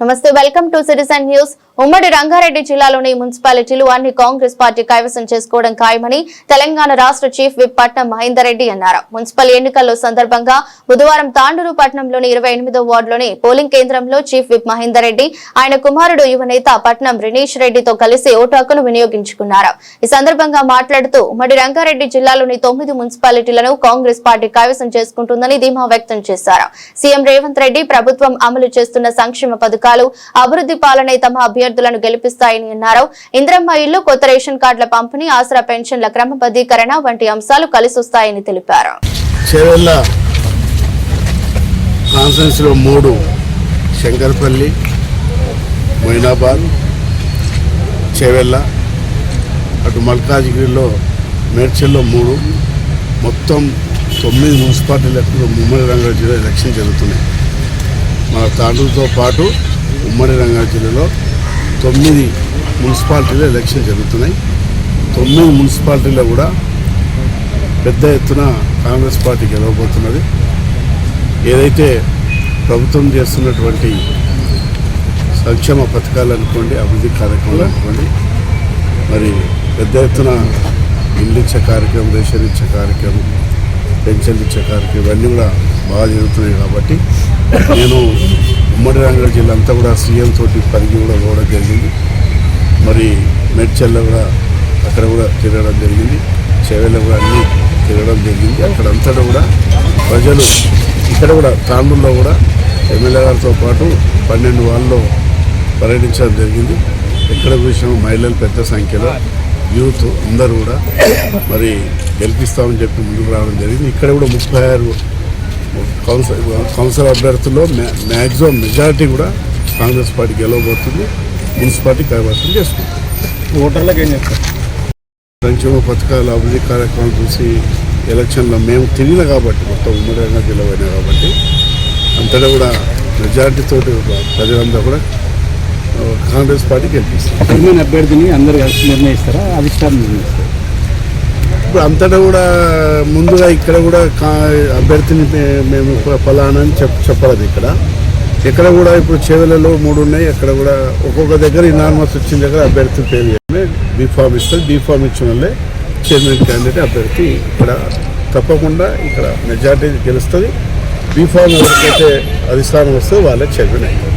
నమస్తే, welcome to citizen news. ఉమ్మడి రంగారెడ్డి జిల్లాలోని మున్సిపాలిటీలు అన్ని కాంగ్రెస్ పార్టీ కైవసం చేసుకోవడం ఖాయమని తెలంగాణ రాష్ట్ర చీఫ్ విప్ పట్నం మహేందర్ రెడ్డి అన్నారు. మున్సిపల్ ఎన్నికల్లో సందర్భంగా బుధవారం తాండూరు పట్నంలోని 28వ వార్డులోని పోలింగ్ కేంద్రంలో చీఫ్ విప్ మహేందర్ రెడ్డి ఆయన కుమారుడు యువనేత పట్నం రినీష్ రెడ్డితో కలిసి ఓటు హక్కును వినియోగించుకున్నారు. ఈ సందర్భంగా మాట్లాడుతూ ఉమ్మడి రంగారెడ్డి జిల్లాలోని 9 మున్సిపాలిటీలను కాంగ్రెస్ పార్టీ కైవసం చేసుకుంటుందని ధీమా వ్యక్తం చేశారు. సీఎం రేవంత్ రెడ్డి ప్రభుత్వం అమలు చేస్తున్న సంక్షేమ పథకాలు, అభివృద్ధి పాలనే తమ అభ్యర్థులను గెలిపిస్తాయని అన్నారు. ఇంద్రమ్మ ఇల్లు, కొత్త రేషన్ కార్డుల పంపిణీ, ఆసరా పెన్షన్ల క్రమబద్ధీకరణ వంటి అంశాలు కలిసొస్తాయని తెలిపారు. చేవెళ్ళ కాన్ఫరెన్స్లో 3, శంకర్పల్లి, మొయినాబాద్, చేవెళ్ళ, అటు మల్కాజ్గిరిలో మేడ్చల్లో 3, మొత్తం 9 మున్సిపాలిటీలకు ఉమ్మడి రంగారెడ్డి జిల్లా ఎలక్షన్ జరుగుతున్నాయి. మన తాండూరుతో పాటు ఉమ్మడి రంగారెడ్డి జిల్లాలో 9 మున్సిపాలిటీలో ఎలక్షన్ జరుగుతున్నాయి. 9 మున్సిపాలిటీలో కూడా పెద్ద ఎత్తున కాంగ్రెస్ పార్టీ గెలవబోతున్నది. ఏదైతే ప్రభుత్వం చేస్తున్నటువంటి సంక్షేమ పథకాలు అనుకోండి, అభివృద్ధి కార్యక్రమాలు అనుకోండి, మరి పెద్ద ఎత్తున ఇల్లు ఇచ్చే కార్యక్రమం, రేషన్ ఇచ్చే కార్యక్రమం, పెన్షన్లు ఇచ్చే కార్యక్రమం ఇవన్నీ కూడా బాగా జరుగుతున్నాయి. కాబట్టి నేను ఉమ్మడి రంగారెడ్డి జిల్లా అంతా కూడా సీఎం తోటి పరిగి కూడా పోవడం జరిగింది. మరి మేడ్చల్లో కూడా అక్కడ కూడా తిరగడం జరిగింది. చేవెళ్ళలో కూడా అన్నీ తిరగడం జరిగింది. అక్కడంతటా కూడా ప్రజలు ఇక్కడ కూడా తాండూరులో కూడా ఎమ్మెల్యే గారితో పాటు 12 వార్డుల్లో పర్యటించడం జరిగింది. ఎక్కడ చూసినా మహిళలు పెద్ద సంఖ్యలో, యూత్ అందరూ కూడా మరి గెలిపిస్తామని చెప్పి ముందుకు రావడం జరిగింది. ఇక్కడ కూడా 36 కౌన్సిల్ అభ్యర్థుల్లో మ్యాక్సిమం మెజారిటీ కూడా కాంగ్రెస్ పార్టీ గెలవబోతుంది. మున్సిపాలిటీ కైవసం చేసుకుంటుంది. ఓటర్లకు ఏం చెప్తారు? సంక్షేమ పథకాలు, అభివృద్ధి కార్యక్రమాలు చూసి ఎలక్షన్లో మేము తిరిగిన కాబట్టి, మొత్తం ఉమ్మడి రంగారెడ్డి జిల్లా పోయినా కాబట్టి అంతటా కూడా మెజారిటీతో ప్రజలంతా కూడా కాంగ్రెస్ పార్టీ గెలిపిస్తారు. అభ్యర్థిని అందరూ కలిసి నిర్ణయిస్తారా, అధిష్టానం నిర్ణయిస్తారా? ఇప్పుడు అంతటా కూడా ముందుగా ఇక్కడ కూడా అభ్యర్థిని మేము ఫలానా అని చెప్పలేదు. ఇక్కడ కూడా ఇప్పుడు చేవెళ్ళలో 3 ఉన్నాయి. అక్కడ కూడా ఒక్కొక్క దగ్గర ఇనార్మస్ వచ్చిన దగ్గర అభ్యర్థి పేరు బీఫామ్ ఇస్తారు. బీఫామ్ ఇచ్చిన వాళ్ళే చైర్మన్ క్యాండిడేట్ అభ్యర్థి ఇక్కడ తప్పకుండా ఇక్కడ మెజార్టీ గెలుస్తుంది. బీఫామ్ ఎవరికైతే అధిష్టానం వస్తుందో వాళ్ళే చైర్మన్ అవుతారు.